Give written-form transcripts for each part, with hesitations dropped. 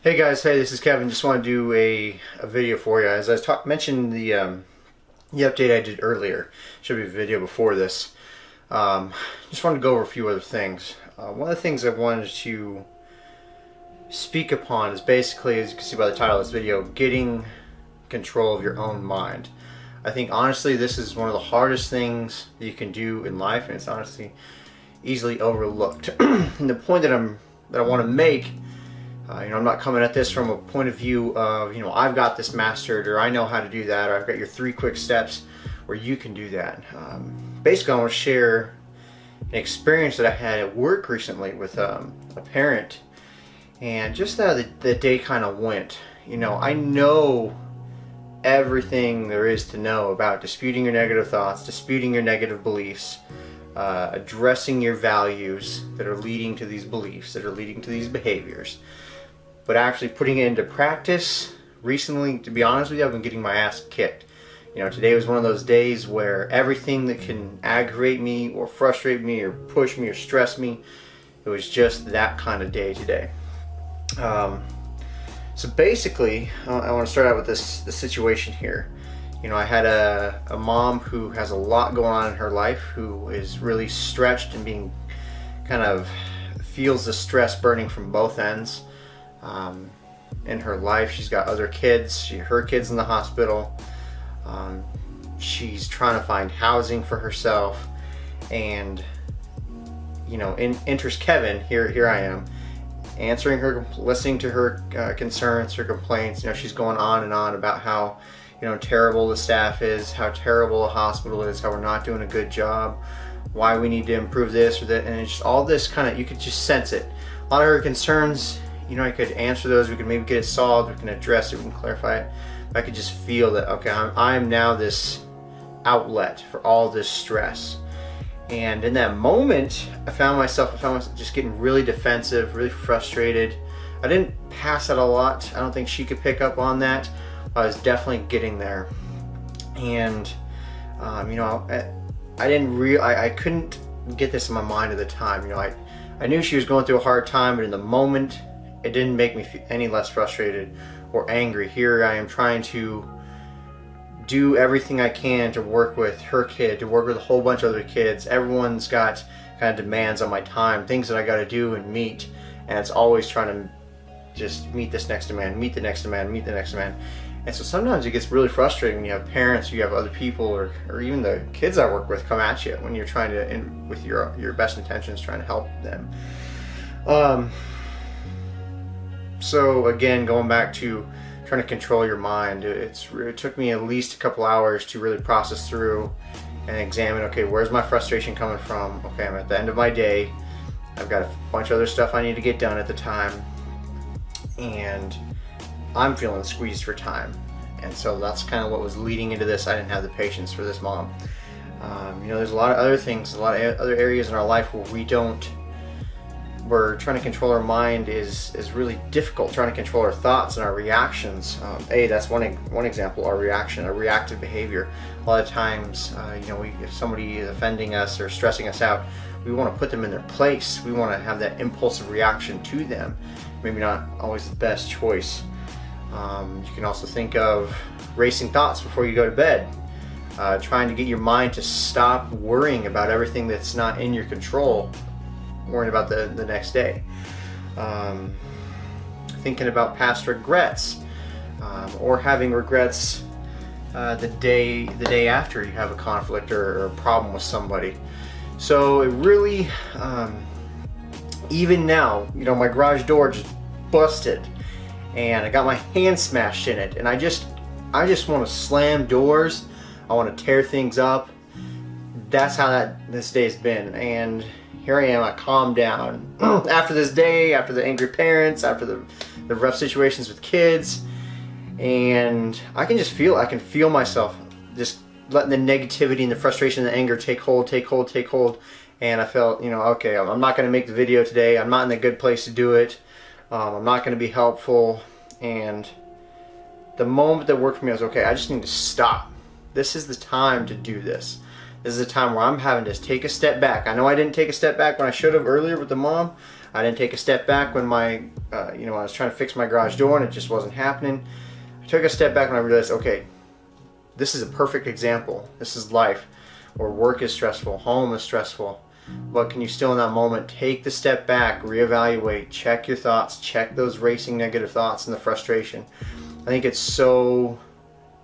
Hey guys, hey, this is Kevin. Just want to do a video for you. As I mentioned the update I did earlier, should be a video before this. Just wanted to go over a few other things. One of the things I wanted to speak upon is basically, as you can see by the title of this video, getting control of your own mind. I think honestly this is one of the hardest things that you can do in life, and it's honestly easily overlooked. And the point that I want to make, I'm not coming at this from a point of view of, I've got this mastered, or I know how to do that, or I've got your 3 quick steps where you can do that. Basically, I want to share an experience that I had at work recently with a parent, and just how the day kind of went. I know everything there is to know about disputing your negative thoughts, disputing your negative beliefs, addressing your values that are leading to these beliefs, that are leading to these behaviors. But actually putting it into practice, recently, to be honest with you, I've been getting my ass kicked. Today was one of those days where everything that can aggravate me or frustrate me or push me or stress me, it was just that kind of day today. So basically, I want to start out with the situation here. I had a mom who has a lot going on in her life, who is really stretched and being kind of feels the stress burning from both ends. In her life, she's got other kids. Her kid's in the hospital. She's trying to find housing for herself, and enters Kevin. Here I am, answering her, listening to her concerns, her complaints. She's going on and on about how terrible the staff is, how terrible the hospital is, how we're not doing a good job, why we need to improve this or that, and it's just all this kind of, you could just sense it. A lot of her concerns, I could answer those, we could maybe get it solved, we can address it, we can clarify it. But I could just feel that, okay, I'm now this outlet for all this stress. And in that moment, I found myself just getting really defensive, really frustrated. I didn't pass it a lot. I don't think she could pick up on that. I was definitely getting there. And, I couldn't get this in my mind at the time. I knew she was going through a hard time, but in the moment, it didn't make me feel any less frustrated or angry. Here I am trying to do everything I can to work with her kid, to work with a whole bunch of other kids. Everyone's got kind of demands on my time, things that I got to do and meet, and it's always trying to just meet this next demand, meet the next demand, meet the next demand. And so sometimes it gets really frustrating when you have parents, you have other people, or even the kids I work with come at you when you're trying to, with your best intentions, trying to help them. So again, going back to trying to control your mind, it took me at least a couple hours to really process through and examine, okay, where's my frustration coming from? Okay, I'm at the end of my day. I've got a bunch of other stuff I need to get done at the time, and I'm feeling squeezed for time. And so that's kind of what was leading into this. I didn't have the patience for this mom. There's a lot of other things, a lot of other areas in our life where trying to control our mind is really difficult. Trying to control our thoughts and our reactions. That's one example. Our reactive behavior. A lot of times, if somebody is offending us or stressing us out, we want to put them in their place. We want to have that impulsive reaction to them. Maybe not always the best choice. You can also think of racing thoughts before you go to bed. Trying to get your mind to stop worrying about everything that's not in your control, worrying about the next day. Thinking about past regrets, or having regrets the day after you have a conflict or a problem with somebody. So it really, even now, my garage door just busted, and I got my hand smashed in it, and I just want to slam doors. I want to tear things up. That's how this day's been, and here I am. I calmed down after this day, after the angry parents, after the rough situations with kids, and I can feel myself just letting the negativity and the frustration and the anger take hold, and I felt, okay, I'm not going to make the video today. I'm not in a good place to do it. I'm not going to be helpful. And the moment that worked for me was, okay, I just need to stop. This is the time to do this. This is a time where I'm having to take a step back. I know I didn't take a step back when I should have earlier with the mom. I didn't take a step back when my, I was trying to fix my garage door and it just wasn't happening. I took a step back when I realized, okay, this is a perfect example. This is life, where work is stressful, home is stressful. But can you still in that moment take the step back, reevaluate, check your thoughts, check those racing negative thoughts and the frustration. I think it's so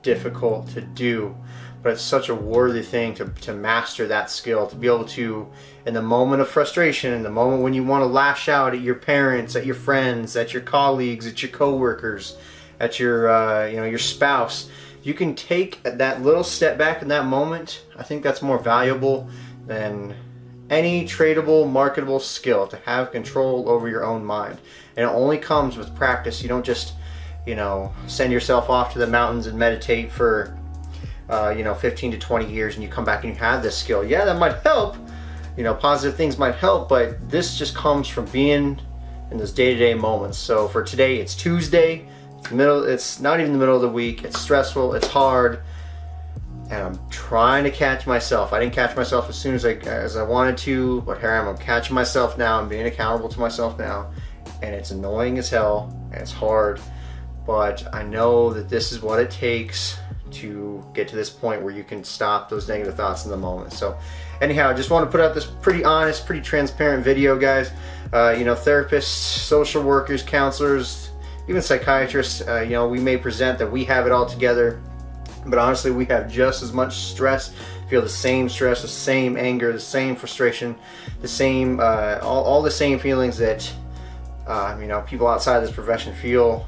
difficult to do, but it's such a worthy thing to master that skill, to be able to, in the moment of frustration, in the moment when you want to lash out at your parents, at your friends, at your colleagues, at your coworkers, at your your spouse, you can take that little step back in that moment. I think that's more valuable than any tradable, marketable skill, to have control over your own mind. And it only comes with practice. You don't just, send yourself off to the mountains and meditate for, 15 to 20 years and you come back and you have this skill. Yeah, that might help. Positive things might help, but this just comes from being in those day-to-day moments. So for today, it's Tuesday. It's not even the middle of the week. It's stressful. It's hard. And I'm trying to catch myself. I didn't catch myself as soon as I wanted to, but here I'm catching myself now. I'm being accountable to myself now. And it's annoying as hell, and it's hard. But I know that this is what it takes to get to this point where you can stop those negative thoughts in the moment. So anyhow, I just want to put out this pretty honest, pretty transparent video, guys. Therapists, social workers, counselors, even psychiatrists, we may present that we have it all together. But honestly, we have just as much stress, feel the same stress, the same anger, the same frustration, the same, all the same feelings that, people outside this profession feel,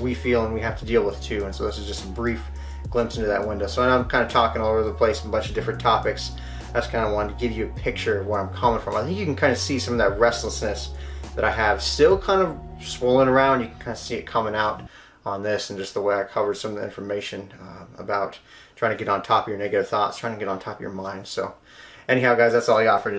we feel, and we have to deal with too. And so this is just a brief glimpse into that window. So I'm kind of talking all over the place, a bunch of different topics. I just kind of wanted to give you a picture of where I'm coming from. I think you can kind of see some of that restlessness that I have still kind of swirling around. You can kind of see it coming out on this, and just the way I covered some of the information about trying to get on top of your negative thoughts, trying to get on top of your mind. So anyhow, guys, that's all I got for today.